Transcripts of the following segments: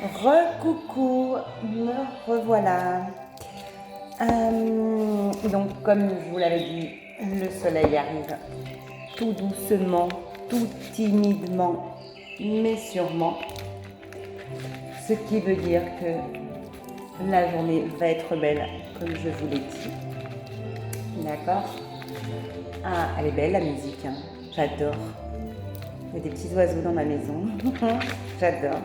Recoucou, me revoilà. Donc, comme je vous l'avais dit, le soleil arrive tout doucement, tout timidement, mais sûrement. Ce qui veut dire que la journée va être belle, comme je vous l'ai dit. D'accord? Ah, elle est belle la musique, hein. J'adore. Il y a des petits oiseaux dans ma maison. J'adore.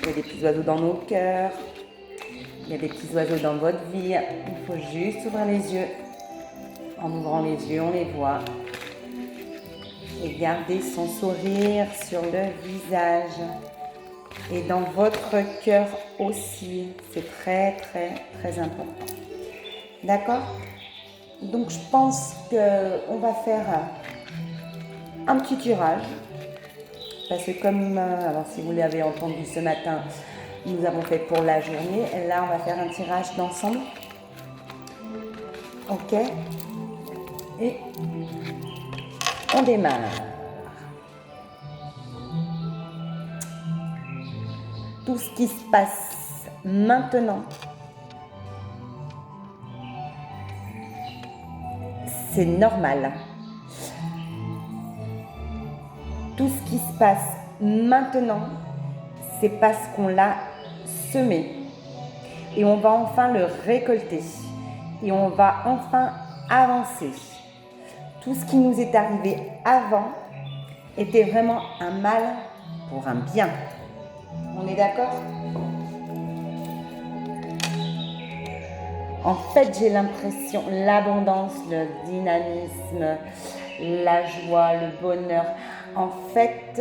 Il y a des petits oiseaux dans nos cœurs. Il y a des petits oiseaux dans votre vie. Il faut juste ouvrir les yeux. En ouvrant les yeux, on les voit. Et garder son sourire sur le visage. Et dans votre cœur aussi. C'est très, très, très important. D'accord? Donc, je pense qu'on va faire un petit tirage. Parce que comme, alors si vous l'avez entendu ce matin, nous avons fait pour la journée. Et là, on va faire un tirage d'ensemble. Ok. Et on démarre. Tout ce qui se passe maintenant, c'est normal. Tout ce qui se passe maintenant, c'est parce qu'on l'a semé. Et on va enfin le récolter. Et on va enfin avancer. Tout ce qui nous est arrivé avant était vraiment un mal pour un bien. On est d'accord? En fait, j'ai l'impression, l'abondance, le dynamisme, la joie, le bonheur. En fait,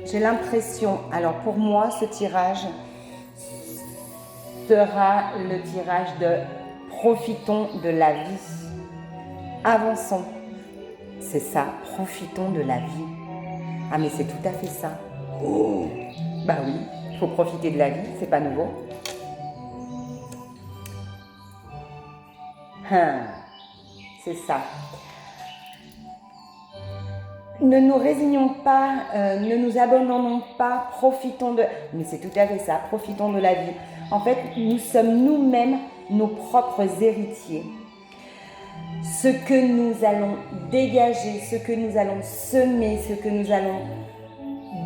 j'ai l'impression, alors pour moi, ce tirage sera le tirage de profitons de la vie. Avançons. C'est ça, profitons de la vie. Ah mais c'est tout à fait ça. Oh. Bah oui, il faut profiter de la vie, c'est pas nouveau. C'est ça. Ne nous résignons pas, ne nous abandonnons pas, profitons de... Mais c'est tout à fait ça, profitons de la vie. En fait, nous sommes nous-mêmes nos propres héritiers. Ce que nous allons dégager, ce que nous allons semer, ce que nous allons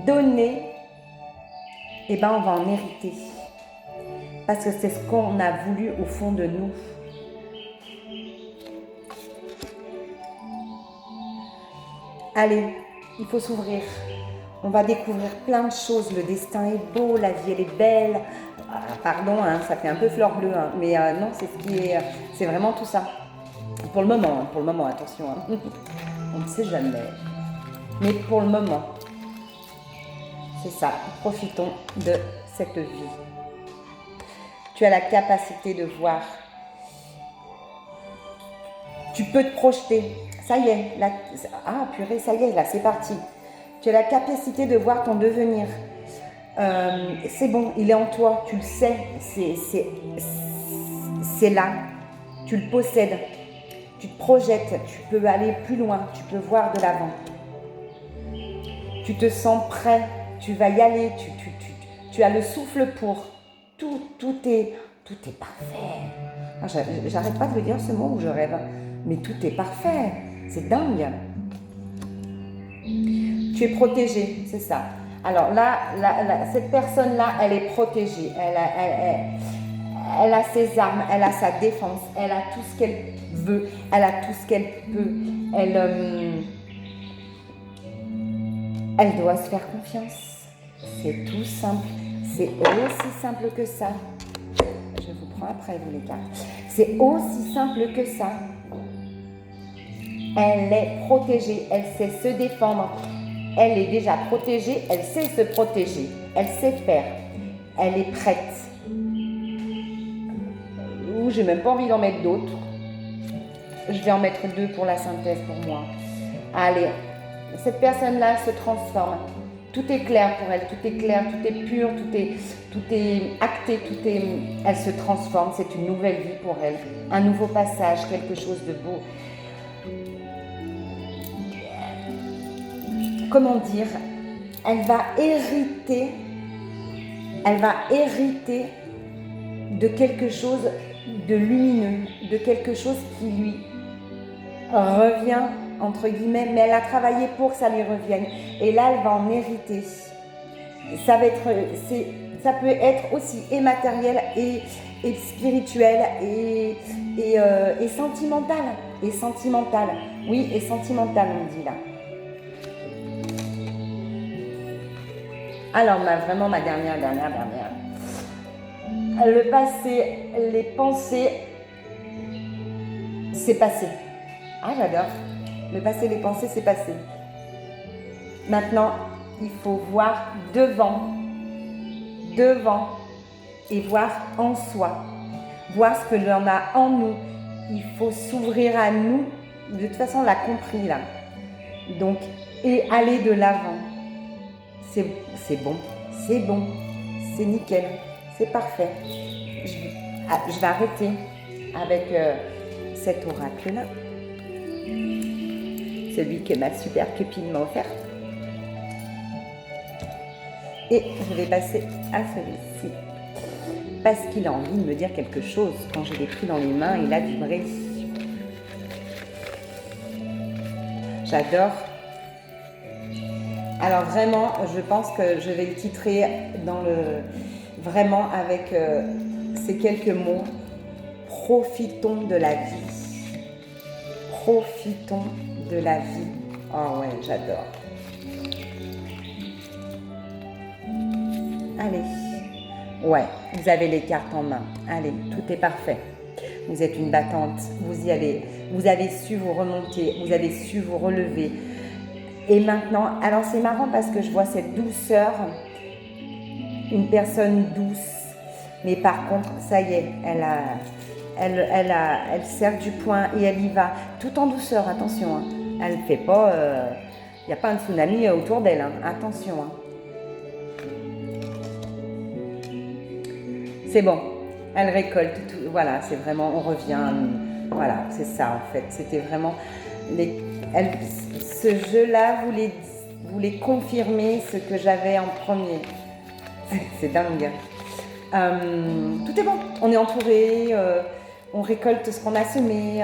donner, eh ben on va en hériter. Parce que c'est ce qu'on a voulu au fond de nous. Allez, il faut s'ouvrir. On va découvrir plein de choses. Le destin est beau, la vie elle est belle. Ah, pardon, hein, ça fait un peu fleur bleue, hein, mais non, c'est ce qui est, c'est vraiment tout ça. Pour le moment, attention. Hein. On ne sait jamais. Mais pour le moment, c'est ça. Profitons de cette vie. Tu as la capacité de voir. Tu peux te projeter. Ça y est, là, ah purée, ça y est, là, c'est parti. Tu as la capacité de voir ton devenir. C'est bon, il est en toi, tu le sais, c'est là, tu le possèdes, tu te projettes, tu peux aller plus loin, tu peux voir de l'avant. Tu te sens prêt, tu vas y aller, tu as le souffle pour. Tout est parfait. Ah, j'arrête pas de le dire ce mot où je rêve, mais tout est parfait, c'est dingue. Tu es protégé, c'est ça. Alors là, cette personne-là, elle est protégée. Elle a ses armes, elle a sa défense, elle a tout ce qu'elle veut, elle a tout ce qu'elle peut. Elle doit se faire confiance. C'est tout simple. C'est aussi simple que ça. Je vous prends après, vous les gars. C'est aussi simple que ça. Elle est protégée, elle sait se défendre. Elle est déjà protégée, elle sait se protéger. Elle sait faire. Elle est prête. Ouh, j'ai même pas envie d'en mettre d'autres. Je vais en mettre 2 pour la synthèse pour moi. Allez, cette personne-là se transforme. Tout est clair pour elle, tout est clair, tout est pur, tout est acté, elle se transforme. C'est une nouvelle vie pour elle. Un nouveau passage, quelque chose de beau. Comment dire, elle va hériter elle va hériter de quelque chose de lumineux, de quelque chose qui lui revient, entre guillemets, mais elle a travaillé pour que ça lui revienne. Et là, elle va en hériter. Ça peut être aussi et matériel et spirituel et sentimental. Et sentimental. Oui, et sentimental, on dit là. Alors, vraiment ma dernière. Le passé, les pensées, c'est passé. Ah, j'adore. Le passé, les pensées, c'est passé. Maintenant, il faut voir devant et voir en soi. Voir ce que l'on a en nous. Il faut s'ouvrir à nous. De toute façon, on l'a compris là. Donc, et aller de l'avant. C'est bon, c'est nickel, c'est parfait. Je vais arrêter avec cet oracle-là. Celui que ma super copine m'a offert. Et je vais passer à celui-ci. Parce qu'il a envie de me dire quelque chose. Quand je l'ai pris dans les mains, il a vibré. J'adore. Alors vraiment, je pense que je vais le titrer vraiment avec ces quelques mots. Profitons de la vie. Profitons de la vie. Oh ouais, j'adore. Allez. Ouais, vous avez les cartes en main. Allez, tout est parfait. Vous êtes une battante. Vous y allez. Vous avez su vous remonter. Vous avez su vous relever. Et maintenant, alors c'est marrant parce que je vois cette douceur, une personne douce, mais par contre, ça y est, elle serre du poing et elle y va, tout en douceur, attention, hein. Elle ne fait pas, il n'y a pas un tsunami autour d'elle, hein. Attention. Hein. C'est bon, elle récolte, tout, voilà, c'est vraiment, on revient, voilà, c'est ça en fait, c'était vraiment, ce jeu-là voulait confirmer ce que j'avais en premier. C'est dingue. Tout est bon, on est entouré, on récolte ce qu'on a semé.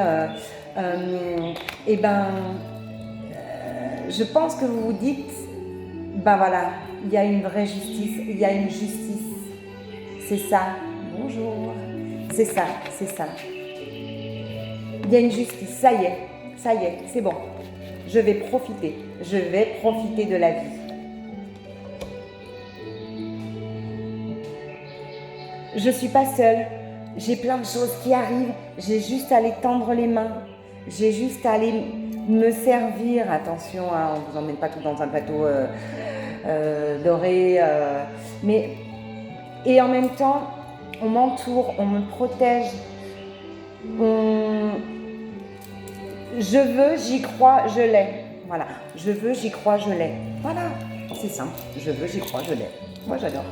Je pense que vous vous dites, ben voilà, il y a une vraie justice, il y a une justice. C'est ça, bonjour, c'est ça. Il y a une justice, ça y est, c'est bon. Je vais profiter de la vie. Je ne suis pas seule, j'ai plein de choses qui arrivent, j'ai juste à aller tendre les mains, j'ai juste à aller me servir, attention, hein, on ne vous emmène pas tout dans un plateau doré, et en même temps, on m'entoure, on me protège, je veux, j'y crois, je l'ai. Voilà. Je veux, j'y crois, je l'ai. Voilà. C'est simple. Je veux, j'y crois, je l'ai. Moi, j'adore.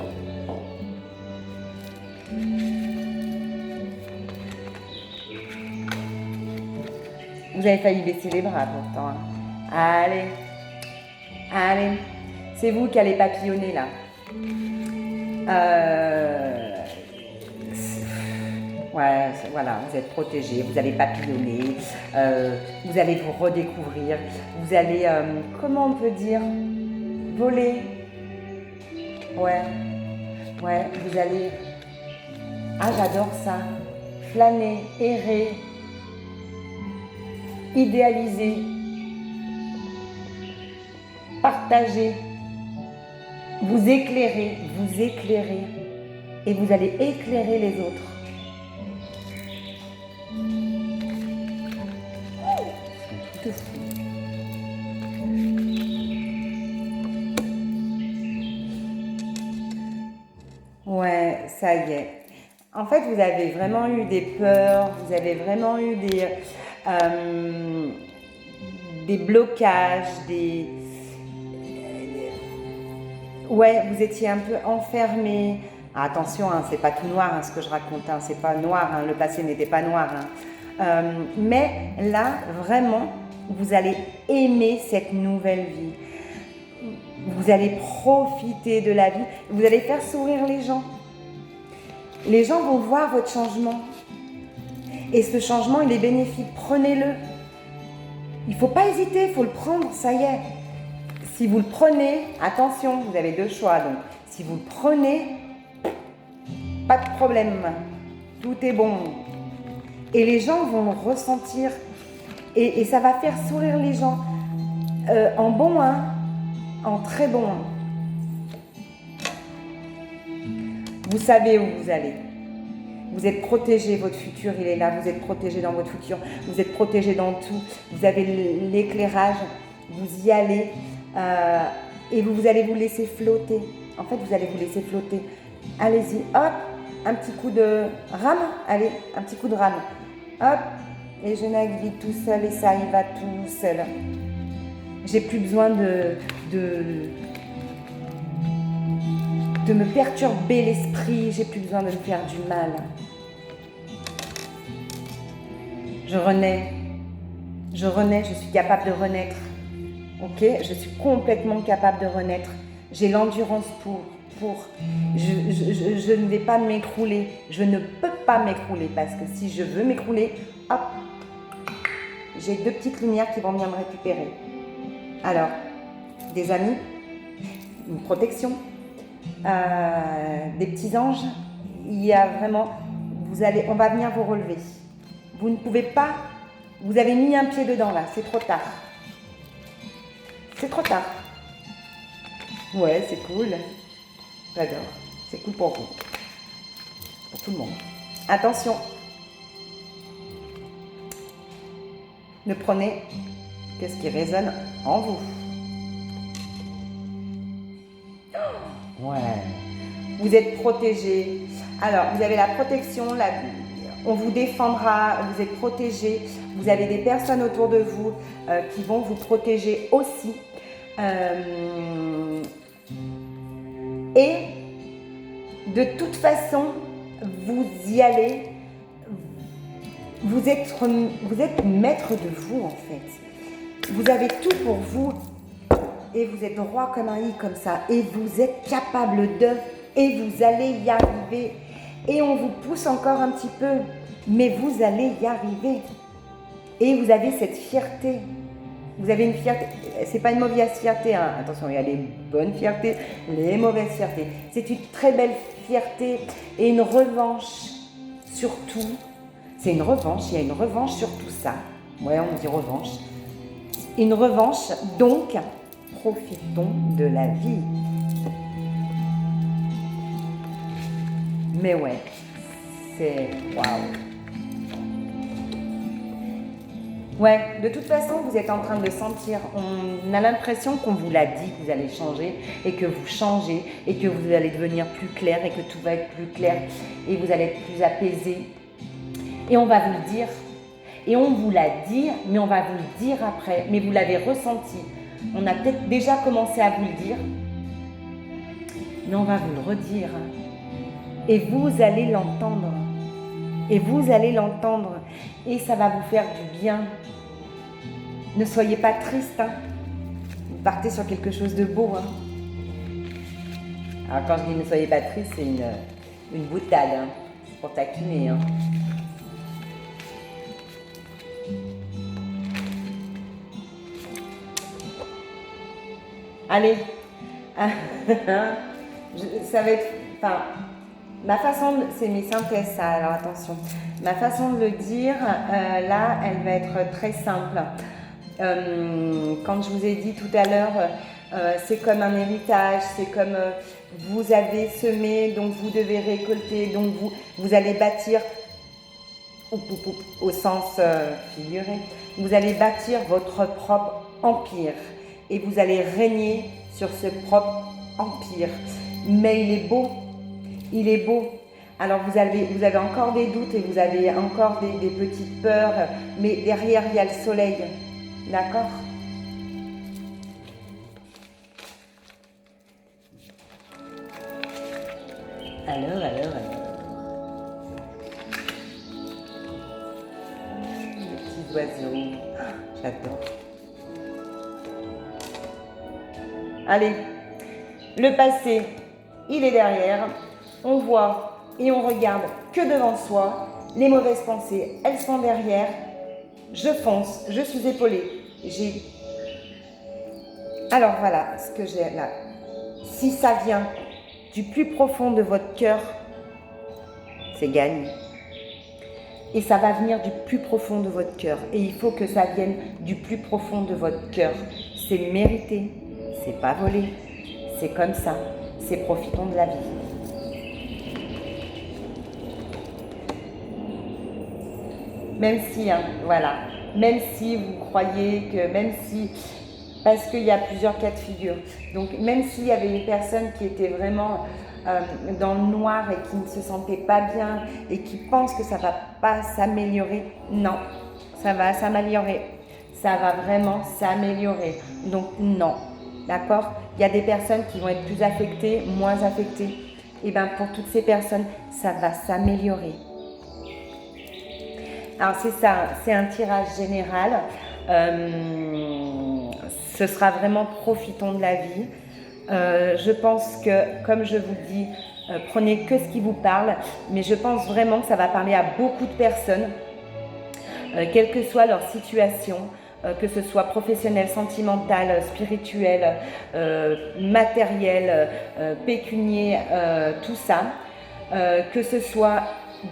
Vous avez failli baisser les bras pourtant. Hein. Allez. C'est vous qui allez papillonner là. Ouais, voilà, vous êtes protégés, vous allez papillonner, vous allez vous redécouvrir, vous allez, comment on peut dire, voler. Ouais, vous allez, ah j'adore ça, flâner, errer, idéaliser, partager, vous éclairer, et vous allez éclairer les autres. Ouais, ça y est. En fait, vous avez vraiment eu des peurs, vous avez vraiment eu des blocages, ouais, vous étiez un peu enfermé. Ah, attention, hein, c'est pas tout noir hein, ce que je raconte, hein, c'est pas noir, hein, le passé n'était pas noir. Hein. Mais là, vraiment, vous allez aimer cette nouvelle vie. Vous allez profiter de la vie. Vous allez faire sourire les gens. Les gens vont voir votre changement. Et ce changement, il est bénéfique. Prenez-le. Il ne faut pas hésiter, il faut le prendre, ça y est. Si vous le prenez, attention, vous avez 2 choix. Donc, si vous le prenez, pas de problème. Tout est bon. Et les gens vont le ressentir. Et ça va faire sourire les gens. En bon, hein, en très bon. Vous savez où vous allez. Vous êtes protégé, votre futur, il est là. Vous êtes protégé dans votre futur. Vous êtes protégé dans tout. Vous avez l'éclairage. Vous y allez. Et vous allez vous laisser flotter. En fait, vous allez vous laisser flotter. Allez-y, hop, un petit coup de rame. Allez, un petit coup de rame. Hop, et je navigue tout seul et ça y va tout seul. J'ai plus besoin de me perturber l'esprit. J'ai plus besoin de me faire du mal. Je renais, je suis capable de renaître. Ok, je suis complètement capable de renaître. J'ai l'endurance pour. Je ne vais pas m'écrouler. Je ne peux pas m'écrouler parce que si je veux m'écrouler, hop, j'ai 2 petites lumières qui vont venir me récupérer. Alors, des amis, une protection, des petits anges. Il y a vraiment, on va venir vous relever. Vous ne pouvez pas, vous avez mis un pied dedans là, c'est trop tard. C'est trop tard. Ouais, c'est cool. J'adore. C'est cool pour vous. Pour tout le monde. Attention. Ne prenez que ce qui résonne en vous. Ouais. Vous êtes protégé. Alors, vous avez la protection, on vous défendra, vous êtes protégé. Vous avez des personnes autour de vous qui vont vous protéger aussi. Et de toute façon, vous y allez. Vous êtes maître de vous en fait. Vous avez tout pour vous et vous êtes droit comme un i comme ça. Et vous êtes capable de et vous allez y arriver. Et on vous pousse encore un petit peu, mais vous allez y arriver. Et vous avez cette fierté. Vous avez une fierté, c'est pas une mauvaise fierté, hein. Attention, il y a les bonnes fiertés, les mauvaises fiertés. C'est une très belle fierté et une revanche sur tout. C'est une revanche, il y a une revanche sur tout ça. Ouais, on dit revanche. Une revanche, donc, profitons de la vie. Mais ouais, c'est waouh. Ouais, de toute façon, vous êtes en train de sentir, on a l'impression qu'on vous l'a dit, que vous allez changer et que vous changez et que vous allez devenir plus clair et que tout va être plus clair et vous allez être plus apaisé. Et on va vous le dire. Et on vous l'a dit, mais on va vous le dire après. Mais vous l'avez ressenti. On a peut-être déjà commencé à vous le dire, mais on va vous le redire. Et vous allez l'entendre. Et vous allez l'entendre. Et ça va vous faire du bien. Ne soyez pas triste. Hein. Vous partez sur quelque chose de beau. Hein. Alors quand je dis ne soyez pas triste, c'est une boutade. Hein. C'est pour taquiner. Hein. Allez. Ça va être... Enfin, ma façon, c'est mes synthèses, ça, alors attention. Ma façon de le dire, là, elle va être très simple. Quand je vous ai dit tout à l'heure, c'est comme un héritage, c'est comme vous avez semé, donc vous devez récolter, donc vous allez bâtir, au sens figuré, vous allez bâtir votre propre empire et vous allez régner sur ce propre empire. Mais il est beau. Il est beau. Alors vous avez encore des doutes et vous avez encore des petites peurs, mais derrière il y a le soleil. D'accord ? Alors. Les petits oiseaux. J'adore. Allez. Le passé, il est derrière. On voit et on regarde que devant soi. Les mauvaises pensées, elles sont derrière. Je fonce, je suis épaulée. Alors voilà ce que j'ai là. Si ça vient du plus profond de votre cœur, c'est gagné. Et ça va venir du plus profond de votre cœur. Et il faut que ça vienne du plus profond de votre cœur. C'est mérité, c'est pas volé. C'est comme ça. C'est profitons de la vie. Même si, voilà, même si vous croyez que, même si, parce qu'il y a plusieurs cas de figure. Donc, même s'il y avait une personne qui était vraiment dans le noir et qui ne se sentait pas bien et qui pense que ça ne va pas s'améliorer, non, ça va s'améliorer. Ça va vraiment s'améliorer. Donc, non, d'accord? Il y a des personnes qui vont être plus affectées, moins affectées. Et bien, pour toutes ces personnes, ça va s'améliorer. Alors c'est ça, c'est un tirage général. Ce sera vraiment profitons de la vie. Je pense que, comme je vous dis, prenez que ce qui vous parle, mais je pense vraiment que ça va parler à beaucoup de personnes, quelle que soit leur situation, que ce soit professionnelle, sentimentale, spirituelle, matérielle, pécunier, tout ça, que ce soit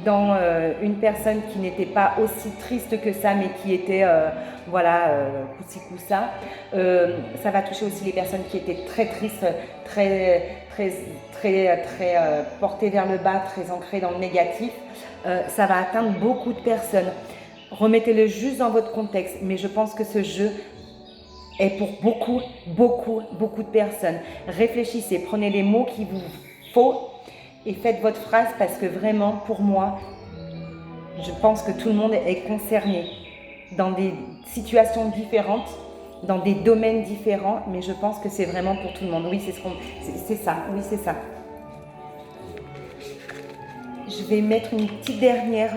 dans une personne qui n'était pas aussi triste que ça, mais qui était, coup-ci, coup-ça. Ça va toucher aussi les personnes qui étaient très tristes, très portées vers le bas, très ancrées dans le négatif. Ça va atteindre beaucoup de personnes. Remettez-le juste dans votre contexte, mais je pense que ce jeu est pour beaucoup de personnes. Réfléchissez, prenez les mots qu'il vous faut et faites votre phrase parce que vraiment, pour moi, je pense que tout le monde est concerné dans des situations différentes, dans des domaines différents, mais je pense que c'est vraiment pour tout le monde. Oui, c'est ça, oui, c'est ça. Je vais mettre une petite dernière.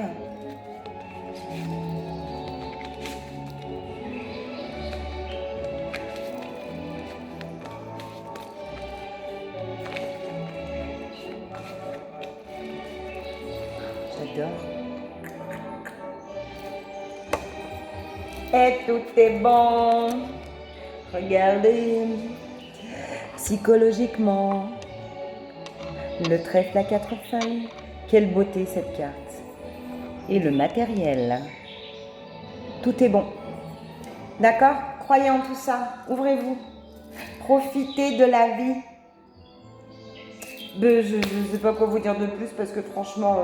J'adore. Et tout est bon. Regardez. Psychologiquement. Le trèfle à 4 feuilles. Quelle beauté cette carte. Et le matériel. Tout est bon. D'accord? Croyez en tout ça. Ouvrez-vous. Profitez de la vie. Je ne sais pas quoi vous dire de plus parce que franchement,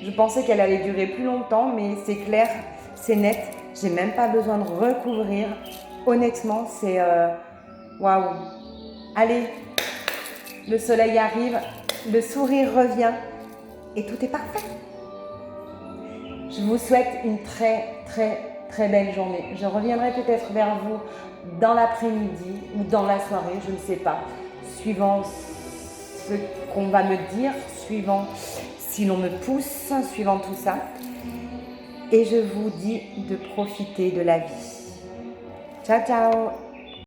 je pensais qu'elle allait durer plus longtemps, mais c'est clair, c'est net. J'ai même pas besoin de recouvrir. Honnêtement, c'est waouh. Allez, le soleil arrive, le sourire revient et tout est parfait. Je vous souhaite une très belle journée. Je reviendrai peut-être vers vous dans l'après-midi ou dans la soirée, je ne sais pas, suivant ce qu'on va me dire, suivant si l'on me pousse, suivant tout ça. Et je vous dis de profiter de la vie. Ciao, ciao!